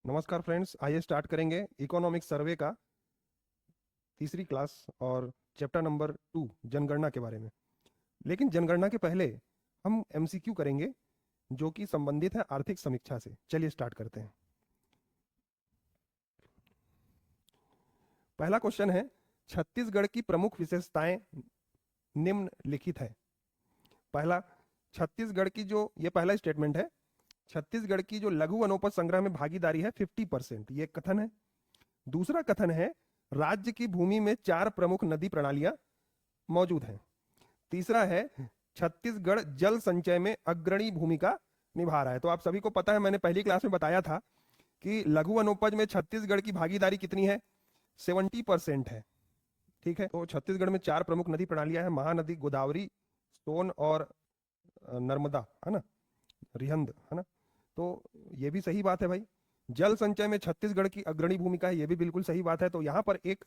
नमस्कार फ्रेंड्स, आइए स्टार्ट करेंगे इकोनॉमिक्स सर्वे का तीसरी क्लास और चैप्टर नंबर 2 जनगणना के बारे में। लेकिन जनगणना के पहले हम एमसीक्यू करेंगे जो कि संबंधित है आर्थिक समीक्षा से। चलिए स्टार्ट करते हैं। पहला क्वेश्चन है, छत्तीसगढ़ की प्रमुख विशेषताएं निम्नलिखित है। पहला, छत्तीसगढ़ की जो ये पहला स्टेटमेंट है, छत्तीसगढ़ की जो लघु वनोपज संग्रह में भागीदारी है 50%, ये कथन है। दूसरा कथन है, राज्य की भूमि में 4 प्रमुख नदी प्रणालियां मौजूद हैं। तीसरा है, छत्तीसगढ़ जल संचय में अग्रणी भूमिका निभा रहा है। तो आप सभी को पता है, मैंने पहली क्लास में बताया था कि लघु वनोपज में छत्तीसगढ़ की भागीदारी कितनी है, 70% है। ठीक है, तो छत्तीसगढ़ में 4 प्रमुख नदी प्रणालियां हैं, महानदी, गोदावरी, सोन और नर्मदा, है ना, रिहंद, है ना। तो ये भी सही बात है भाई, जल संचय में छत्तीसगढ़ की अग्रणी भूमिका है, ये भी बिल्कुल सही बात है। तो यहां पर एक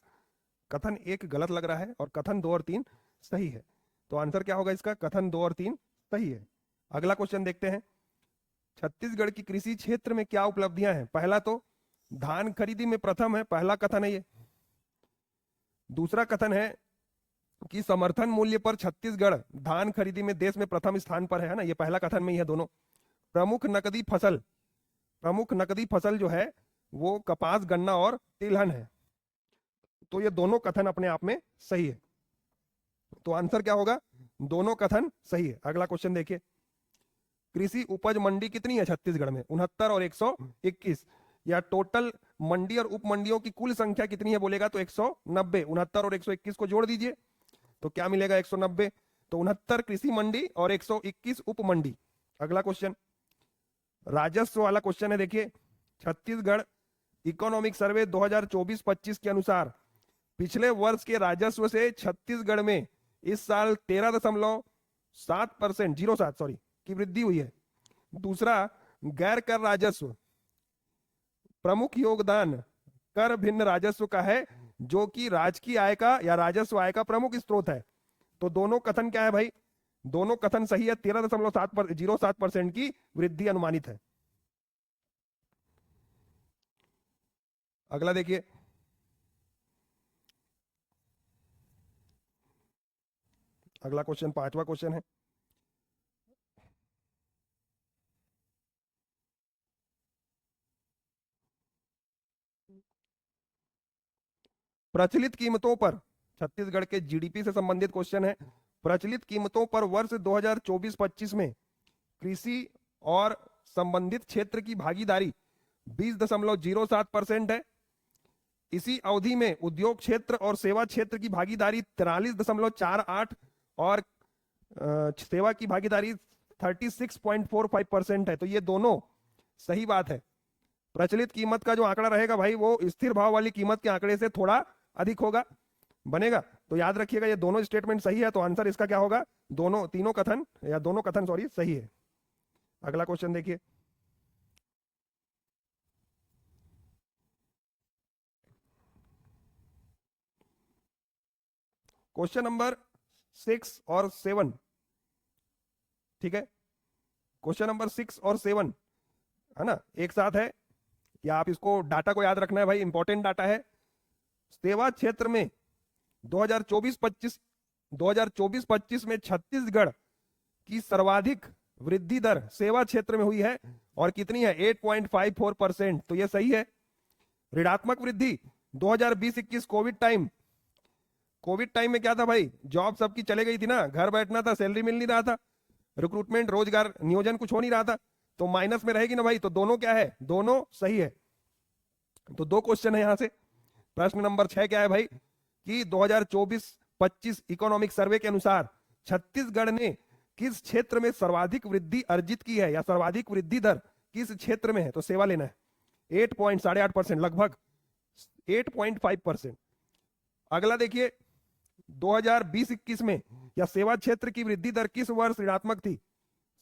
कथन एक गलत लग रहा है और कथन 2 और 3 सही है। तो आंसर क्या होगा इसका, कथन 2 और 3 सही है। अगला क्वेश्चन देखते हैं, छत्तीसगढ़ की कृषि क्षेत्र में क्या उपलब्धियां हैं। पहला तो धान खरीदी में प्रथम है, पहला कथन है ये। दूसरा कथन है कि समर्थन मूल्य पर छत्तीसगढ़ धान खरीदी में देश में प्रथम स्थान पर है ना, ये पहला कथन में ही है दोनों। प्रमुख नकदी फसल जो है वो कपास, गन्ना और तिलहन है। तो ये दोनों कथन अपने आप में सही है। तो आंसर क्या होगा, दोनों कथन सही है। अगला क्वेश्चन देखिए, कृषि उपज मंडी कितनी है छत्तीसगढ़ में, 69 और 121, या टोटल मंडी और उप मंडियों की कुल संख्या कितनी है बोलेगा तो 190। 69 और 121 को जोड़ दीजिए तो क्या मिलेगा, 190। तो 69 कृषि मंडी और 121 उप मंडी। अगला क्वेश्चन राजस्व वाला क्वेश्चन है, देखिए, छत्तीसगढ़ इकोनॉमिक सर्वे 2024-25 के अनुसार पिछले वर्ष के राजस्व से छत्तीसगढ़ में इस साल 13.07% की वृद्धि हुई है। दूसरा, गैर कर राजस्व प्रमुख योगदान कर भिन्न राजस्व का है, जो कि राजकीय आय का या राजस्व आय का प्रमुख स्रोत है। तो दोनों कथन क्या है भाई, दोनों कथन सही है, 13.07% की वृद्धि अनुमानित है। अगला देखिए, अगला क्वेश्चन 5वां क्वेश्चन है, प्रचलित कीमतों पर, छत्तीसगढ़ के जीडीपी से संबंधित क्वेश्चन है। प्रचलित कीमतों पर वर्ष 2024-25 में कृषि और संबंधित क्षेत्र की भागीदारी 20.07% है। इसी अवधि में उद्योग क्षेत्र और सेवा क्षेत्र की भागीदारी 43.48 और सेवा की भागीदारी 36.45% है। तो ये दोनों सही बात है। प्रचलित कीमत का जो आंकड़ा रहेगा भाई वो स्थिर भाव वाली कीमत के आंकड़े से थोड़ा अधिक होगा, बनेगा। तो याद रखिएगा ये दोनों स्टेटमेंट सही है। तो आंसर इसका क्या होगा, दोनों कथन सही है। अगला क्वेश्चन देखिए, क्वेश्चन नंबर 6 और 7, ठीक है, क्वेश्चन नंबर 6 और 7 है ना, एक साथ है, या आप इसको डाटा को याद रखना है भाई, इंपॉर्टेंट डाटा है। सेवा क्षेत्र में 2024-25 में छत्तीसगढ़ की सर्वाधिक वृद्धि दर सेवा क्षेत्र में हुई है और कितनी है, 8.54%। तो ये सही है। ऋणात्मक वृद्धि 2020-21 कोविड टाइम में क्या था भाई, जॉब सबकी चले गई थी ना, घर बैठना था, सैलरी मिल नहीं रहा था, रिक्रूटमेंट रोजगार नियोजन कुछ हो नहीं रहा था, तो माइनस में रहेगी ना भाई। तो दोनों क्या है, दोनों सही है। तो 2 क्वेश्चन है यहां से। प्रश्न नंबर 6 क्या है भाई, कि 2024-25 इकोनॉमिक सर्वे के अनुसार छत्तीसगढ़ ने किस क्षेत्र में सर्वाधिक वृद्धि अर्जित की है, या सर्वाधिक वृद्धि दर किस क्षेत्र में है। तो सेवा लेना है, 8.8%, लगभग 8.5%। अगला देखिए, 2020-21 में या सेवा क्षेत्र की वृद्धि दर किस वर्ष ऋणात्मक थी।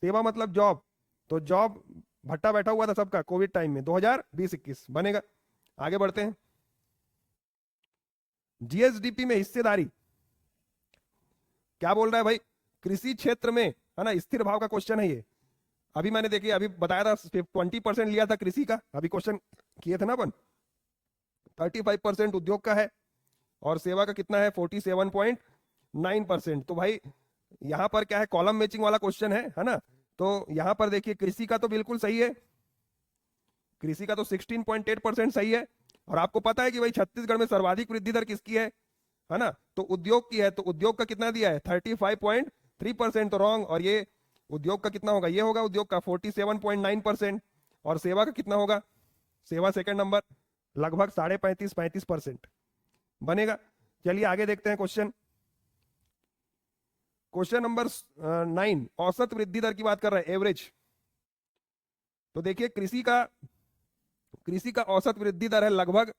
सेवा मतलब जॉब, तो जॉब भट्टा बैठा हुआ था सबका कोविड टाइम में, 2020-21 बनेगा। आगे बढ़ते हैं, जीएसडीपी में हिस्सेदारी क्या बोल रहा है भाई, कृषि क्षेत्र में, है ना, स्थिर भाव का क्वेश्चन है ये। अभी मैंने देखिए अभी बताया था 20% लिया था कृषि का, अभी क्वेश्चन किए थे ना अपन। 35% उद्योग का है और सेवा का कितना है 47.9%। तो भाई यहाँ पर क्या है, कॉलम मैचिंग वाला क्वेश्चन है ना। तो यहाँ पर देखिए कृषि का तो बिल्कुल सही है, कृषि का तो 16.8% सही है। और आपको पता है कि भाई छत्तीसगढ़ में सर्वाधिक वृद्धि दर किसकी है ना, तो उद्योग की है। तो उद्योग का कितना दिया है 35.3%, तो रॉन्ग। और ये उद्योग का कितना होगा, ये होगा उद्योग का 47.9%। और सेवा का कितना होगा, सेवा सेकंड नंबर लगभग 35.5% बनेगा। चलिए आगे देखते हैं क्वेश्चन। क्वेश्चन नंबर 9 औसत वृद्धि दर की बात कर रहे हैं, एवरेज। तो देखिए कृषि का औसत वृद्धि दर है लगभग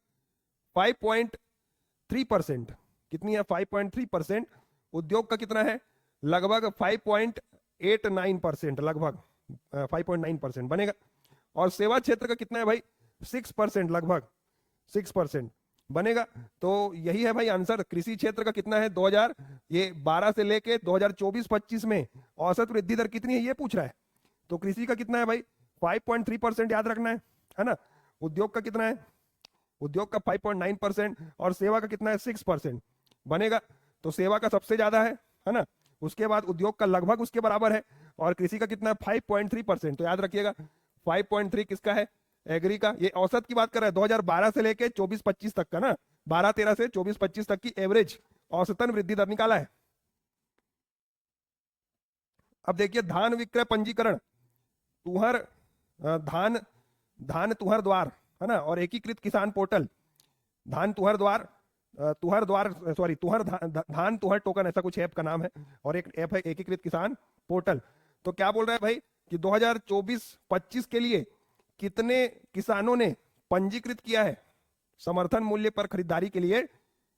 5.3%। कितनी है 5.3%। उद्योग का कितना है लगभग 5.89%, लगभग 5.9% बनेगा। और सेवा क्षेत्र का कितना है भाई 6%, लगभग 6% बनेगा। तो यही है भाई आंसर। कृषि क्षेत्र का कितना है 2012 से लेके 2024-25 में औसत वृद्धि दर कितनी है ये पूछ रहा है। तो कृषि का कितना है भाई 5.3% याद रखना है ना। उद्योग का कितना है, उद्योग का 5.9% और सेवा का कितना है 6% बनेगा। तो सेवा का सबसे ज्यादा है ना, उसके बाद उद्योग का लगभग उसके बराबर है और कृषि का कितना है 5.3%। तो याद रखिएगा 5.3 किसका है, एग्री का। ये औसत की बात कर रहा है 2012 से लेके 24-25 तक का ना, 12-13 से 24-25 तक की एवरेज औसतन वृद्धि दर निकाला है। अब देखिए धान विक्रय पंजीकरण, तुहर धान तुहर द्वार है ना, और एकीकृत किसान पोर्टल, धान तुहर द्वार धान तुहर टोकन, ऐसा कुछ ऐप का नाम है, और एक ऐप है एकीकृत किसान पोर्टल। तो क्या बोल रहा है भाई कि 2024-25 के लिए कितने किसानों ने पंजीकृत किया है, समर्थन मूल्य पर खरीदारी के लिए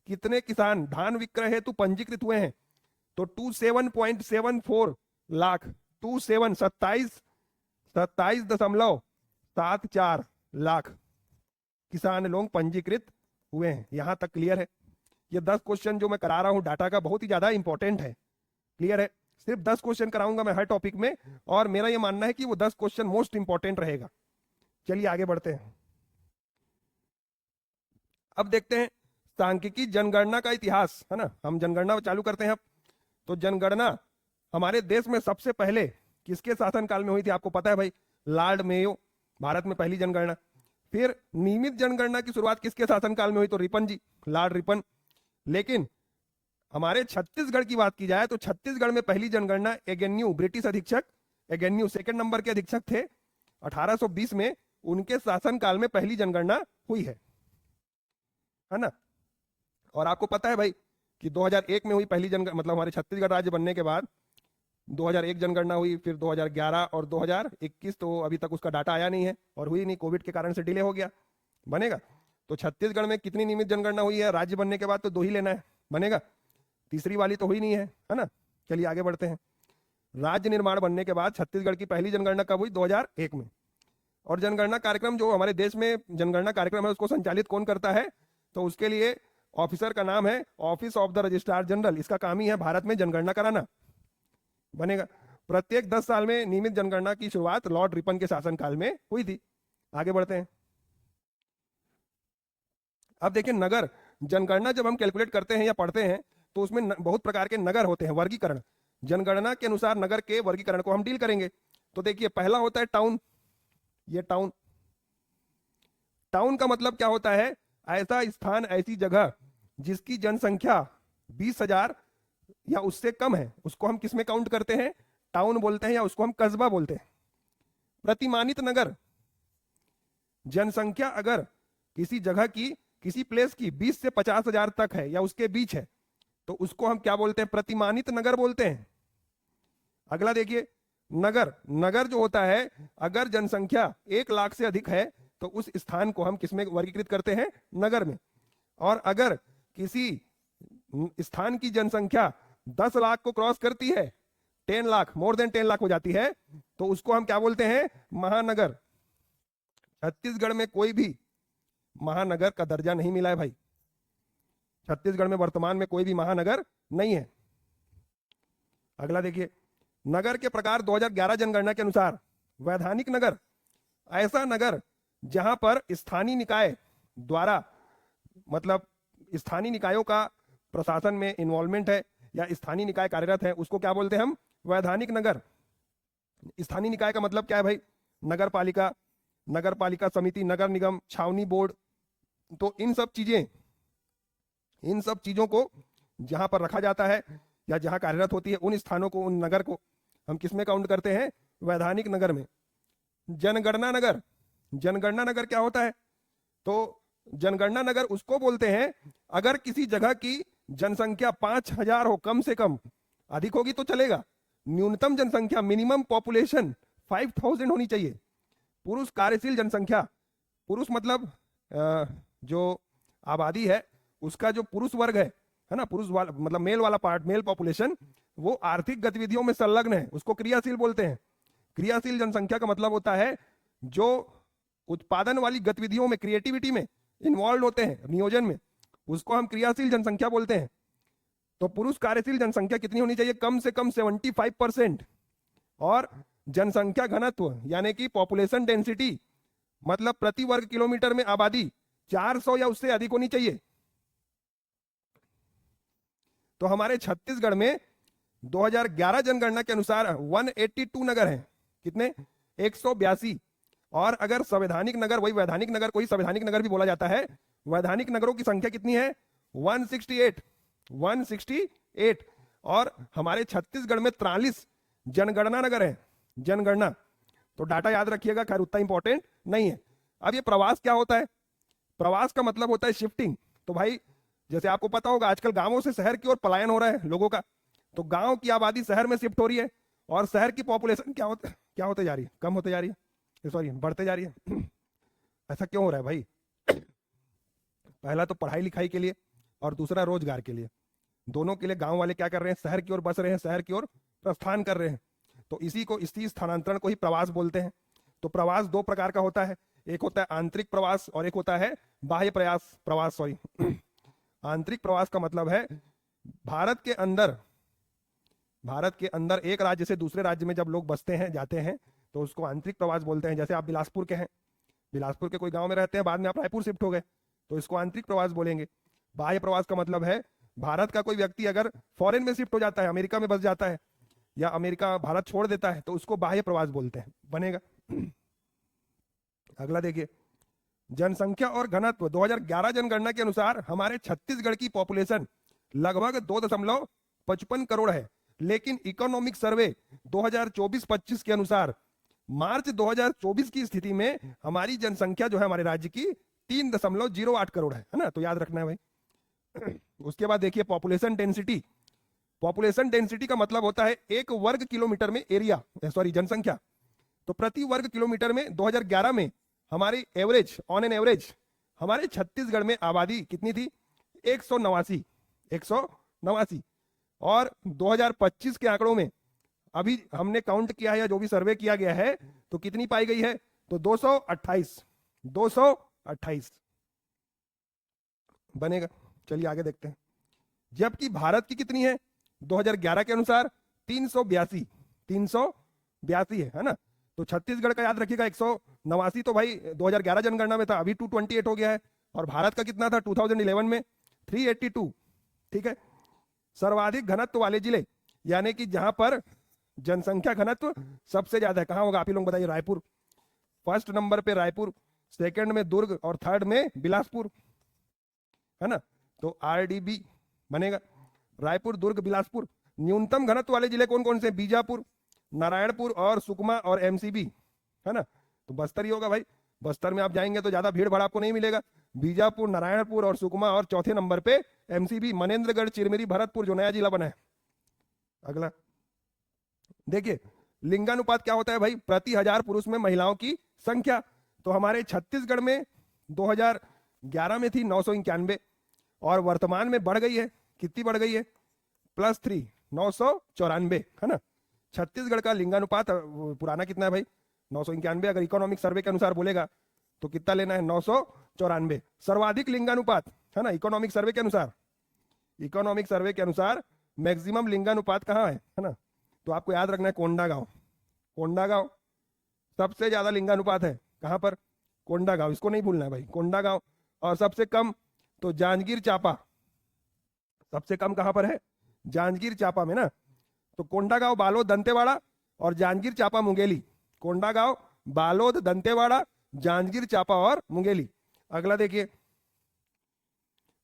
कितने किसान धान विक्रय हेतु पंजीकृत हुए हैं। तो 27.74 लाख, 27.74 लाख किसान लोग पंजीकृत हुए हैं। यहां तक क्लियर है। ये 10 क्वेश्चन जो मैं करा रहा हूं डाटा का बहुत ही ज्यादा इंपॉर्टेंट है, क्लियर है। सिर्फ 10 क्वेश्चन कराऊंगा मैं हर टॉपिक में, और मेरा ये मानना है कि वो 10 क्वेश्चन मोस्ट इंपॉर्टेंट रहेगा। चलिए आगे बढ़ते हैं। अब देखते हैं सांख्यिकी जनगणना का इतिहास, है ना। हम जनगणना चालू करते हैं अब। तो जनगणना हमारे देश में सबसे पहले किसके शासनकाल में हुई थी, आपको पता है भाई, लॉर्ड मेयो, भारत में पहली जनगणना। फिर नियमित जनगणना की शुरुआत किसके शासनकाल में हुई, तो रिपन जी, लॉर्ड रिपन। लेकिन हमारे छत्तीसगढ़ की बात की जाए तो छत्तीसगढ़ में पहली जनगणना एगेन्यू, ब्रिटिश अधीक्षक एगेन्यू सेकंड नंबर के अधीक्षक थे, 1820 में उनके शासनकाल में पहली जनगणना हुई है ना। और आपको पता है भाई कि 2001 में हुई पहली जनगणना, मतलब हमारे छत्तीसगढ़ राज्य बनने के बाद 2001 जनगणना हुई, फिर 2011 और 2021 तो अभी तक उसका डाटा आया नहीं है और हुई नहीं, कोविड के कारण से डिले हो गया, बनेगा। तो छत्तीसगढ़ में कितनी नियमित जनगणना हुई है, राज्य बनने के बाद तो 2 ही लेना है, बनेगा। तीसरी वाली तो हुई नहीं है ना। चलिए आगे बढ़ते हैं। राज्य निर्माण बनने के बाद छत्तीसगढ़ की पहली जनगणना कब हुई, 2001 में। और जनगणना कार्यक्रम, जो हमारे देश में जनगणना कार्यक्रम है उसको संचालित कौन करता है, तो उसके लिए ऑफिसर का नाम है office of the registrar general. इसका काम ही है भारत में जनगणना कराना, बनेगा। प्रत्येक 10 साल में नियमित जनगणना की शुरुआत लॉर्ड रिपन के शासनकाल में हुई थी। आगे बढ़ते हैं। अब देखिए नगर जनगणना जब हम कैलकुलेट करते हैं या पढ़ते हैं तो उसमें बहुत प्रकार के नगर होते हैं, वर्गीकरण। जनगणना के अनुसार नगर के वर्गीकरण को हम डील करेंगे। तो देखिए पहला होता है टाउन। ये टाउन, टाउन का मतलब क्या होता है, ऐसा स्थान, ऐसी जगह जिसकी जनसंख्या 20,000 या उससे कम है, उसको हम किस में काउंट करते हैं, टाउन बोलते हैं, या उसको हम कस्बा बोलते हैं। प्रतिमानित नगर, जनसंख्या अगर किसी जगह की, किसी प्लेस की 20 से 50,000 तक है या उसके बीच है तो उसको हम क्या बोलते हैं, प्रतिमानित नगर बोलते हैं। अगला देखिए नगर, नगर जो होता है अगर जनसंख्या 1 लाख से अधिक है तो उस स्थान को हम किसमें वर्गीकृत करते हैं, नगर में। और अगर किसी स्थान की जनसंख्या 10 लाख को क्रॉस करती है, 10 लाख, मोर देन 10 लाख हो जाती है, तो उसको हम क्या बोलते हैं, महानगर। छत्तीसगढ़ में कोई भी महानगर का दर्जा नहीं मिला है भाई, छत्तीसगढ़ में वर्तमान में कोई भी महानगर नहीं है। अगला देखिए नगर के प्रकार 2011 जनगणना के अनुसार वैधानिक नगर, ऐसा नगर जहां पर स्थानीय निकाय द्वारा, मतलब स्थानीय निकायों का प्रशासन में इन्वॉल्वमेंट है या स्थानीय निकाय कार्यरत है, उसको क्या बोलते हैं हम? वैधानिक नगर। स्थानीय निकाय का मतलब क्या है भाई? नगर पालिका, नगर पालिका समिति, नगर निगम, छावनी बोर्ड। तो इन सब चीजों को जहां पर रखा जाता है या जहां कार्यरत होती है, उन स्थानों को, उन नगर को हम किस में काउंट करते हैं? वैधानिक नगर में। जनगणना नगर, जनगणना नगर क्या होता है? तो जनगणना नगर उसको बोलते हैं अगर किसी जगह की जनसंख्या 5,000 हो, कम से कम, अधिक होगी तो चलेगा, न्यूनतम जनसंख्या, मिनिमम पॉपुलेशन 5,000 होनी चाहिए। पुरुष कार्यशील जनसंख्या, पुरुष मतलब जो आबादी है उसका जो पुरुष वर्ग है ना, पुरुष वाला मतलब मेल वाला पार्ट, मेल पॉपुलेशन, वो आर्थिक गतिविधियों में संलग्न है, उसको क्रियाशील बोलते हैं। क्रियाशील जनसंख्या का मतलब होता है जो उत्पादन वाली गतिविधियों में, क्रिएटिविटी में इन्वॉल्व होते हैं, नियोजन में, उसको हम क्रियाशील जनसंख्या बोलते हैं। तो पुरुष कार्यशील जनसंख्या कितनी होनी चाहिए? कम से कम 75%। और जनसंख्या घनत्व यानी कि पॉपुलेशन डेंसिटी, मतलब प्रति वर्ग किलोमीटर में आबादी 400 या उससे अधिक होनी चाहिए। तो हमारे छत्तीसगढ़ में 2011 जनगणना के अनुसार 182 नगर हैं। कितने? 182। और अगर संवैधानिक नगर, वही वैधानिक नगर को ही संवैधानिक नगर भी बोला जाता है, वैधानिक नगरों की संख्या कितनी है? 168। और हमारे छत्तीसगढ़ में 43 जनगणना नगर है। जनगणना, तो डाटा याद रखिएगा, खैर उतना इंपॉर्टेंट नहीं है। अब ये प्रवास क्या होता है? प्रवास का मतलब होता है शिफ्टिंग। तो भाई जैसे आपको पता होगा आजकल गांवों से शहर की ओर पलायन हो रहा है लोगों का, तो गांव की आबादी शहर में शिफ्ट हो रही है और शहर की पॉपुलेशन क्या होते जा रही है? कम होते जा रही है, सॉरी बढ़ते जा रही है। ऐसा क्यों हो रहा है भाई? पहला तो पढ़ाई लिखाई के लिए और दूसरा रोजगार के लिए, दोनों के लिए गांव वाले क्या कर रहे हैं? शहर की ओर बस रहे हैं, शहर की ओर प्रस्थान कर रहे हैं। तो इसी स्थानांतरण को ही प्रवास बोलते हैं। तो प्रवास दो प्रकार का होता है, एक होता है आंतरिक प्रवास और एक होता है बाह्य प्रवास सॉरी। आंतरिक प्रवास का मतलब है भारत के अंदर एक राज्य से दूसरे राज्य में जब लोग बसते हैं, जाते हैं, तो उसको आंतरिक प्रवास बोलते हैं। जैसे आप बिलासपुर के हैं, बिलासपुर के कोई गांव में रहते हैं, बाद में आप रायपुर शिफ्ट हो गए, तो इसको आंतरिक प्रवास बोलेंगे। बाह्य प्रवास का मतलब है भारत का कोई व्यक्ति अगर फॉरेन में शिफ्ट हो जाता है, अमेरिका में बस जाता है या अमेरिका भारत छोड़ देता है, तो उसको बाह्य प्रवास बोलते हैं। बनेगा। अगला देखिए, जनसंख्या और घनत्व। 2011 जनगणना के अनुसार हमारे छत्तीसगढ़ की पॉपुलेशन लगभग 2.55 करोड़ है, लेकिन इकोनॉमिक सर्वे 2024-25 के अनुसार मार्च 2024 की स्थिति में हमारी जनसंख्या जो है हमारे राज्य की 3.08 करोड़ है ना, तो याद रखना है भाई। उसके बाद देखिए पॉपुलेशन डेंसिटी। पॉपुलेशन डेंसिटी का मतलब होता है एक वर्ग किलोमीटर में एरिया, सॉरी जनसंख्या। तो प्रति वर्ग किलोमीटर में 2011 में हमारी एवरेज, ऑन एन एवरेज हमारे छत्तीसगढ़ में आबादी कितनी थी? 189। और 2025 के आंकड़ों में अभी हमने काउंट किया है या जो भी सर्वे किया गया है, तो कितनी पाई गई है? तो 228 बनेगा। चलिए आगे देखते हैं। जबकि भारत की कितनी है? 2011 के अनुसार 382 है ना। तो छत्तीसगढ़ का याद रखिएगा 189, तो भाई 2011 जनगणना में था, अभी 228 हो गया है। और भारत का कितना था 2011 में? 382। ठीक है। सर्वाधिक घनत्व वाले जिले, यानी कि जहां पर जनसंख्या घनत्व सबसे ज्यादा है, कहां होगा? आप ही लोग बताइए। रायपुर, फर्स्ट नंबर पे रायपुर, सेकंड में दुर्ग और थर्ड में बिलासपुर, है ना। तो आरडीबी बनेगा, रायपुर, दुर्ग, बिलासपुर। न्यूनतम घनत्व वाले जिले कौन कौन से? बीजापुर, नारायणपुर और सुकमा और एमसीबी, है ना। तो बस्तर ही होगा भाई। बस्तर में आप जाएंगे तो ज्यादा भीड़ भाड़ आपको नहीं मिलेगा। बीजापुर, नारायणपुर और सुकमा, और चौथे नंबर पे एमसीबी, मनेन्द्रगढ़, चिरमिरी, भरतपुर जो नया जिला बना है। अगला देखिए, लिंगानुपात क्या होता है भाई? प्रति 1000 पुरुष में महिलाओं की संख्या। तो हमारे छत्तीसगढ़ में 2011 में थी 991 और वर्तमान में बढ़ गई है। कितनी बढ़ गई है? +3, 994, है ना। छत्तीसगढ़ का लिंगानुपात पुराना कितना है भाई? 991। अगर इकोनॉमिक सर्वे के अनुसार बोलेगा तो कितना लेना है? 994। सर्वाधिक लिंगानुपात, है ना, इकोनॉमिक सर्वे के अनुसार। इकोनॉमिक सर्वे के अनुसार मैक्सिमम लिंगानुपात कहाँ है ना। तो आपको याद रखना है कोंडागांव। कोंडागांव सबसे ज्यादा लिंगानुपात है कहां पर? कोंडागांव, इसको नहीं भूलना है भाई, कोंडागांव। और सबसे कम तो जांजगीर चांपा, सबसे कम कहां पर है? जांजगीर चांपा में ना। तो कोंडागांव, बालोद, दंतेवाड़ा और जांजगीर चांपा, मुंगेली। कोंडागांव, बालोद, दंतेवाड़ा, जांजगीर चांपा और मुंगेली। अगला देखिए।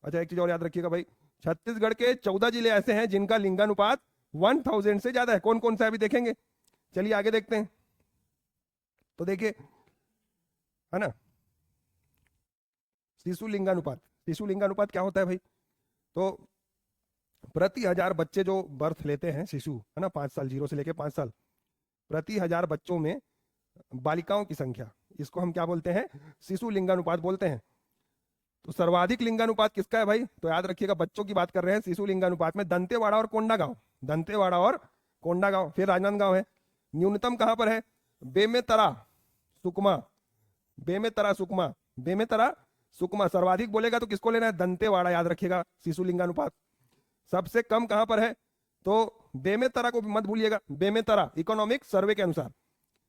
अच्छा, एक चीज और याद रखिएगा भाई, छत्तीसगढ़ के 14 जिले ऐसे हैं जिनका लिंगानुपात 1000 से ज्यादा है। कौन कौन सा है अभी देखेंगे, चलिए आगे देखते हैं। तो देखिए, है ना, शिशु लिंगानुपात। शिशु लिंगानुपात क्या होता है भाई? तो प्रति 1000 बच्चे जो बर्थ लेते हैं, शिशु, है ना, 5 साल, 0 से लेके 5 साल, प्रति 1000 बच्चों में बालिकाओं की संख्या, इसको हम क्या बोलते हैं? शिशु लिंगानुपात बोलते हैं। तो सर्वाधिक लिंगानुपात किसका है भाई? तो याद रखिएगा, बच्चों की बात कर रहे हैं। शिशु लिंगानुपात में दंतेवाड़ा और कोंडागांव, दंतेवाड़ा और कोंडागांव। फिर राजनांदगांव है। न्यूनतम कहां पर है? बेमेतरा, सुकमा, बेमेतरा, सुकमा, बेमेतरा, सुकमा। सर्वाधिक बोलेगा तो किसको लेना है? दंतेवाड़ा, याद रखिएगा, शिशु लिंगानुपात। सबसे कम कहां पर है? तो बेमेतरा को मत भूलिएगा, बेमेतरा, इकोनॉमिक सर्वे के अनुसार।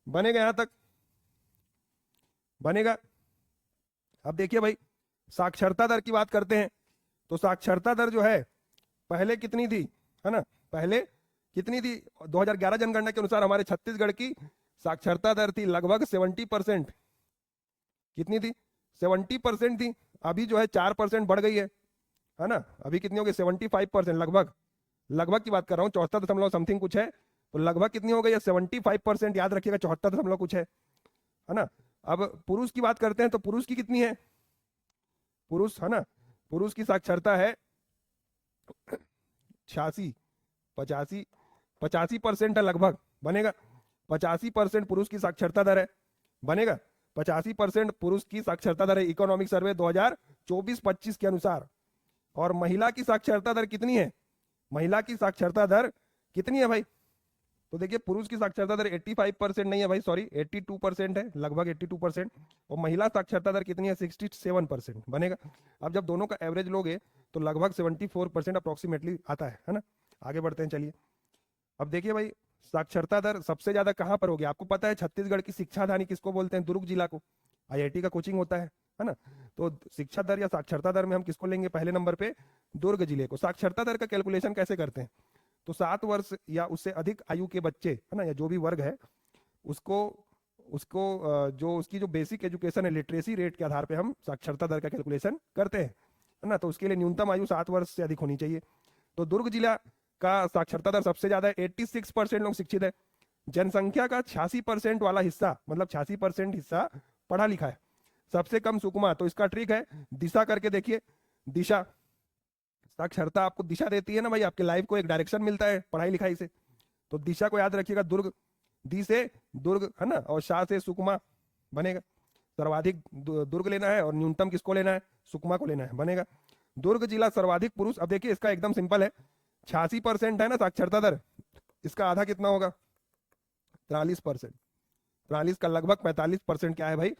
बनेगा, यहां तक बनेगा। अब देखिए भाई, साक्षरता दर की बात करते हैं। तो साक्षरता दर जो है पहले कितनी थी, है ना, पहले कितनी थी? 2011 जनगणना के अनुसार हमारे छत्तीसगढ़ की साक्षरता दर थी लगभग 70%। कितनी थी? 70% थी। अभी जो है 4% बढ़ गई है ना। अभी कितनी हो गई? 75%, लगभग, लगभग की बात कर रहा हूँ, 74 दशमलव समथिंग कुछ है। तो लगभग कितनी हो गई है? 75%, याद रखिएगा, 74 दशमलव कुछ है ना। अब पुरुष की बात करते हैं, तो पुरुष की कितनी है? पुरुष, है ना, पुरुष की साक्षरता है 86, 85% है लगभग। बनेगा 85% पुरुष की साक्षरता दर है। बनेगा 85% पुरुष की साक्षरता दर है, इकोनॉमिक सर्वे 2024-25 के अनुसार। और महिला की साक्षरता दर कितनी है? महिला की साक्षरता दर कितनी है भाई? तो देखिए, पुरुष की साक्षरता दर 85% नहीं है भाई, सॉरी, 82% है, लगभग 82%। और महिला साक्षरता दर कितनी है? 67%। बनेगा। अब जब दोनों का एवरेज लोगे तो लगभग 74% अप्रोक्सीमेटली आता है ना। आगे बढ़ते हैं, चलिए। अब देखिए भाई, साक्षरता दर सबसे ज्यादा कहां पर होगी? आपको पता है छत्तीसगढ़ की शिक्षाधानी किसको बोलते हैं? दुर्ग जिला को। IIT का कोचिंग होता है ना। तो शिक्षा दर या साक्षरता दर में हम किसको लेंगे पहले नंबर पे? दुर्ग जिले को। साक्षरता दर का कैलकुलेशन कैसे करते हैं? तो 7 वर्ष या उससे अधिक आयु के बच्चे, है ना, या जो भी वर्ग है, उसको उसको जो उसकी जो बेसिक एजुकेशन है, लिटरेसी रेट के आधार पे हम साक्षरता दर का कैलकुलेशन करते हैं, है ना। तो उसके लिए न्यूनतम आयु 7 वर्ष से अधिक होनी चाहिए। तो दुर्ग जिला का साक्षरता दर सबसे ज्यादा है, 86% लोग शिक्षित है। जनसंख्या का 86% वाला हिस्सा, मतलब 86% हिस्सा पढ़ा लिखा है। सबसे कम सुकमा। तो इसका ट्रिक है, दिशा करके देखिए। दिशा, साक्षरता आपको दिशा देती है ना भाई, आपके लाइफ को एक डायरेक्शन मिलता है पढ़ाई लिखाई से। तो दिशा को याद रखिएगा, दुर्ग, दी से दुर्ग, है ना, और शाह से सुकमा। बनेगा। सर्वाधिक दुर्ग लेना है और न्यूनतम किसको लेना है? सुकमा को लेना है। बनेगा। दुर्ग जिला सर्वाधिक पुरुष। अब देखिए, इसका एकदम सिंपल है, 86% है ना साक्षरता दर, इसका आधा कितना होगा? 43%। 43 का लगभग 45% क्या है भाई?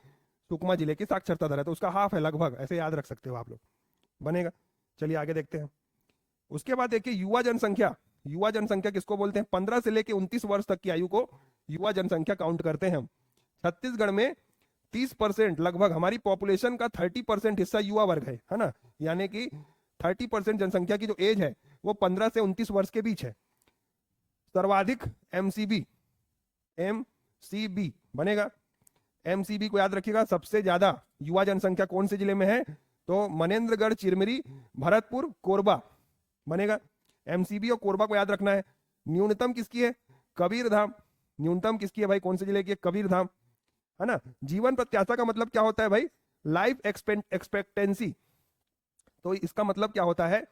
सुकमा जिले की साक्षरता दर है। तो उसका हाफ है लगभग, ऐसे याद रख सकते हो आप लोग। बनेगा। चलिए आगे देखते हैं। उसके बाद देखिए, युवा जनसंख्या। युवा जनसंख्या किसको बोलते हैं? 15 से लेकर 29 वर्ष तक की आयु को युवा जनसंख्या काउंट करते हैं हम। छत्तीसगढ़ में 30%, लगभग हमारी पॉपुलेशन का 30% हिस्सा युवा वर्ग है ना। यानी कि 30% जनसंख्या की जो एज है वो 15 से 29 वर्ष के बीच है। सर्वाधिक MCB, MCB बनेगा। MCB को याद रखिएगा, सबसे ज्यादा युवा जनसंख्या कौन से जिले में है? तो मनेन्द्रगढ़, चिरमिरी, भरतपुर, कोरबा। बनेगा। MCB और कोरबा को याद रखना है। न्यूनतम किसकी है? कबीरधाम। न्यूनतम किसकी है भाई? कौन से जिले की है? कबीरधाम, है ना। जीवन प्रत्याशा का मतलब क्या होता है भाई? Life expectancy. तो इसका मतलब क्या होता है?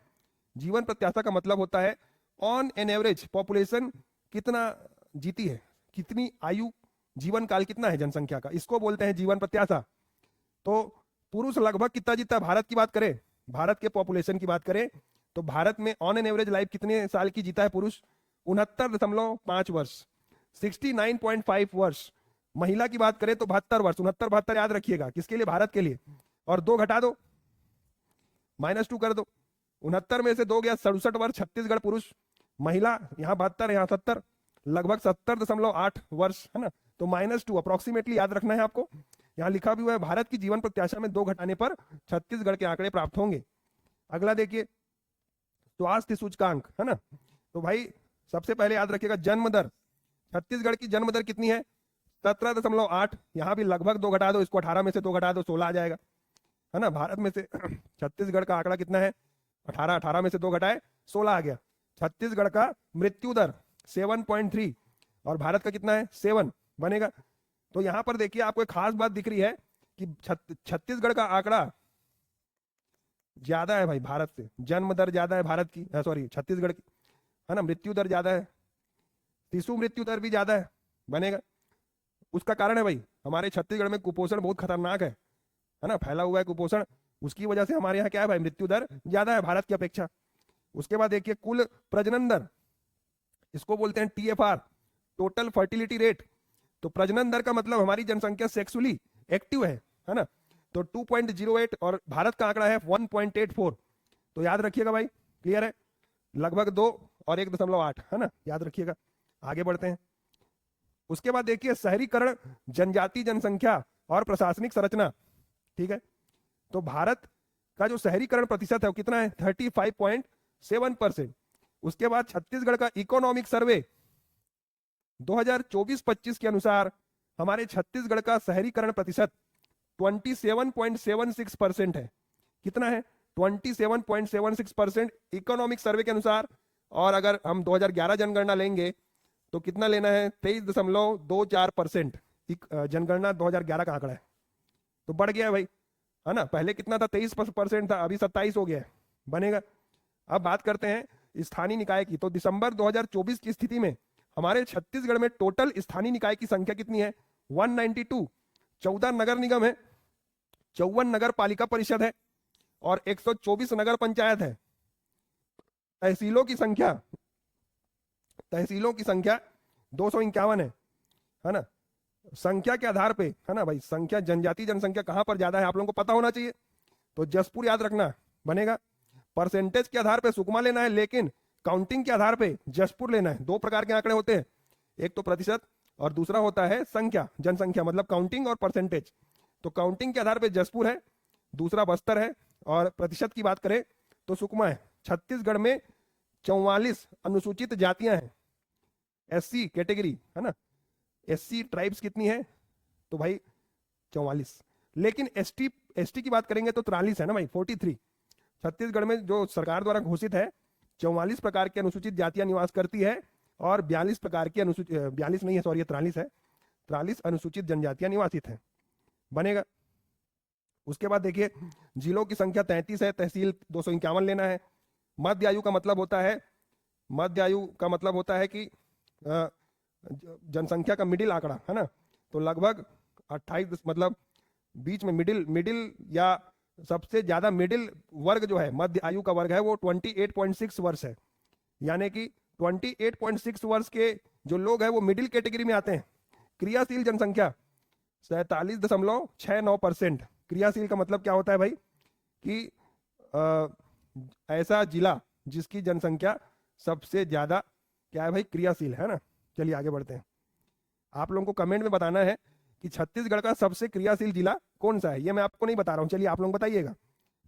जीवन प्रत्याशा का मतलब होता है ऑन एन एवरेज पॉपुलेशन कितना जीती है, कितनी आयु, जीवन काल कितना है जनसंख्या का, इसको बोलते हैं जीवन प्रत्याशा। तो पुरुष लगभग कितना जीता है? भारत की बात करें, भारत के पॉपुलेशन की बात करें, तो भारत में ऑन एन एवरेज लाइफ कितने साल की जीता है पुरुष? 69.5 वर्ष, 69.5 वर्ष। महिला की बात करें तो 72 वर्ष, 69-72 याद रखिएगा, किसके लिए? भारत के लिए। और 2 घटा दो, -2 कर दो, 69 में से 2 गया, 67 वर्ष छत्तीसगढ़ पुरुष। महिला यहाँ 72, यहाँ 70, लगभग 70.8 वर्ष, है ना, तो -2 अप्रोक्सीमेटली याद रखना है आपको। यहाँ लिखा भी हुआ है भारत की जीवन प्रत्याशा में 2 घटाने पर छत्तीसगढ़ के आंकड़े प्राप्त होंगे। अगला देखिए स्वास्थ्य सूचकांक, है ना। तो भाई सबसे पहले याद रखिएगा जन्म दर, छत्तीसगढ़ की जन्म दर कितनी है 17.8। यहाँ भी लगभग 2 घटा दो, इसको 18 में से 2 घटा दो 16 आ जाएगा, है ना। भारत में से छत्तीसगढ़ का आंकड़ा कितना है 18, 18 में से 2 घटाए 16 आ गया। छत्तीसगढ़ का मृत्यु दर 7.3 और भारत का कितना है 7 बनेगा। तो यहां पर देखिए आपको एक खास बात दिख रही है कि छत्तीसगढ़ का आंकड़ा ज्यादा है भाई भारत से, जन्म दर ज्यादा है भारत की, सॉरी छत्तीसगढ़ की, है ना। मृत्यु दर ज्यादा है, शिशु मृत्यु दर भी ज्यादा है बनेगा। उसका कारण है भाई हमारे छत्तीसगढ़ में कुपोषण बहुत खतरनाक है ना, फैला हुआ है कुपोषण, उसकी वजह से हमारे यहाँ क्या है भाई मृत्यु दर ज्यादा है भारत की अपेक्षा। उसके बाद देखिए कुल प्रजनन दर, इसको बोलते हैं TFR, टोटल फर्टिलिटी रेट। तो प्रजनन दर का मतलब हमारी जनसंख्या सेक्सुअली एक्टिव है ना। तो 2.08 और भारत का आंकड़ा है 1.84। तो याद रखिएगा भाई, क्लियर है, लगभग 2 और 1.8, है ना, याद रखिएगा। आगे बढ़ते हैं। उसके बाद देखिए शहरीकरण, जनजाति जनसंख्या और प्रशासनिक संरचना, ठीक है। तो भारत का जो शहरीकरण प्रतिशत है वो कितना है 35.7%। उसके बाद छत्तीसगढ़ का इकोनॉमिक सर्वे 2024-25 के अनुसार हमारे छत्तीसगढ़ का शहरीकरण प्रतिशत 27.76% है। कितना है 27.76% इकोनॉमिक सर्वे के अनुसार। और अगर हम 2011 जनगणना लेंगे तो कितना लेना है 23.24%। जनगणना 2011 का आंकड़ा है, तो बढ़ गया है भाई, है ना। पहले कितना था 23% था, अभी 27 हो गया है बनेगा। अब बात करते हैं स्थानीय निकाय की। तो दिसंबर 2024 की स्थिति में हमारे छत्तीसगढ़ में टोटल स्थानीय निकाय की संख्या कितनी है 192। 14 नगर निगम है, 54 नगर पालिका परिषद है और 124 नगर पंचायत है। तहसीलों की संख्या 251 है ना। संख्या के आधार पे, है ना भाई, संख्या जनजाति जनसंख्या कहां पर ज्यादा है आप लोगों को पता होना चाहिए। तो जसपुर याद रखना बनेगा। परसेंटेज के आधार पे सुकमा लेना है, लेकिन काउंटिंग के आधार पे जसपुर लेना है। 2 प्रकार के आंकड़े होते हैं, एक तो प्रतिशत और दूसरा होता है संख्या, जनसंख्या, मतलब काउंटिंग और परसेंटेज। तो काउंटिंग के आधार पे जसपुर है, दूसरा बस्तर है, और प्रतिशत की बात करें तो सुकमा है। छत्तीसगढ़ में 44 अनुसूचित जातियां हैं, SC कैटेगरी, है ना। SC ट्राइब्स कितनी है तो भाई 44, लेकिन ST की बात करेंगे तो 43 है ना भाई, 43। छत्तीसगढ़ में जो सरकार द्वारा घोषित है 44 प्रकार की अनुसूचित जातियां निवास करती है और 42 प्रकार की 42 नहीं है सॉरी, 43 है, 43 अनुसूचित जनजातियां निवासित है बनेगा। उसके बाद देखिए जिलों की संख्या 33 है, तहसील 251 लेना है। मध्य आयु का मतलब होता है कि जनसंख्या का मिडिल आंकड़ा, है ना। तो लगभग 28, मतलब बीच में मिडिल या सबसे ज्यादा मिडिल वर्ग जो है, मध्य आयु का वर्ग है वो 28.6 वर्ष है। यानी कि 28.6 वर्ष के जो लोग हैं वो मिडिल कैटेगरी में आते हैं। क्रियाशील जनसंख्या 47.69%। क्रियाशील का मतलब क्या होता है भाई कि ऐसा जिला जिसकी जनसंख्या सबसे ज्यादा क्या है भाई क्रियाशील, है ना। चलिए आगे बढ़ते हैं। आप लोगों को कमेंट में बताना है कि छत्तीसगढ़ का सबसे क्रियाशील जिला कौन सा है, ये मैं आपको नहीं बता रहा हूं, चलिए आप लोग बताइएगा।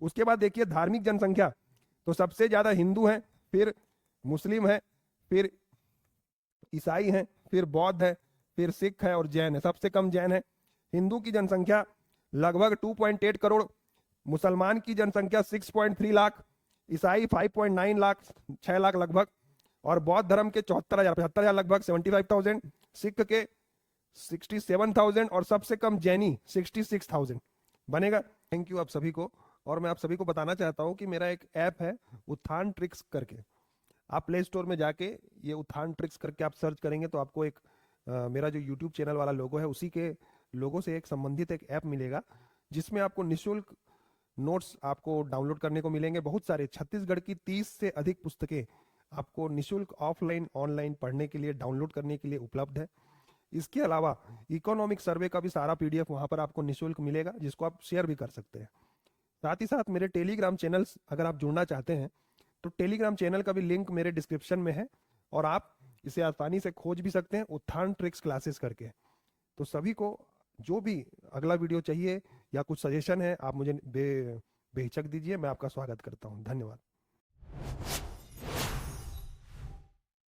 उसके बाद देखिए धार्मिक जनसंख्या, तो सबसे ज्यादा हिंदू हैं, फिर मुस्लिम है, फिर ईसाई हैं, फिर बौद्ध है, फिर सिख है और जैन है। सबसे कम जैन है। हिंदू की जनसंख्या लगभग 2.8 करोड़, मुसलमान की जनसंख्या 6.3 लाख, ईसाई 5.9 लाख, 6 लाख लगभग, और बौद्ध धर्म के 75,000 लगभग 75,000, सिख के 67,000 और सबसे कम जैनी 66,000 बनेगा। थैंक यू आप सभी को। और मैं आप सभी को बताना चाहता हूं कि मेरा एक ऐप है उत्थान ट्रिक्स करके। आप प्ले स्टोर में जाके ये उत्थान ट्रिक्स करके आप सर्च करेंगे तो आपको एक मेरा जो यूट्यूब चैनल वाला लोगो है उसी के लोगो से एक संबंधित एक ऐप मिलेगा, जिसमें आपको निःशुल्क नोट्स आपको डाउनलोड करने को मिलेंगे। बहुत सारे छत्तीसगढ़ की 30 से अधिक पुस्तकें आपको निःशुल्क ऑफलाइन ऑनलाइन पढ़ने के लिए डाउनलोड करने के लिए उपलब्ध है। इसके अलावा इकोनॉमिक सर्वे का भी सारा PDF वहां पर आपको निःशुल्क मिलेगा, जिसको आप शेयर भी कर सकते हैं। साथ ही साथ मेरे टेलीग्राम चैनल अगर आप जुड़ना चाहते हैं तो टेलीग्राम चैनल का भी लिंक मेरे डिस्क्रिप्शन में है और आप इसे आसानी से खोज भी सकते हैं, उत्थान ट्रिक्स क्लासेस करके। तो सभी को जो भी अगला वीडियो चाहिए या कुछ सजेशन है, आप मुझे बेहिचक दीजिए, मैं आपका स्वागत करता हूँ। धन्यवाद।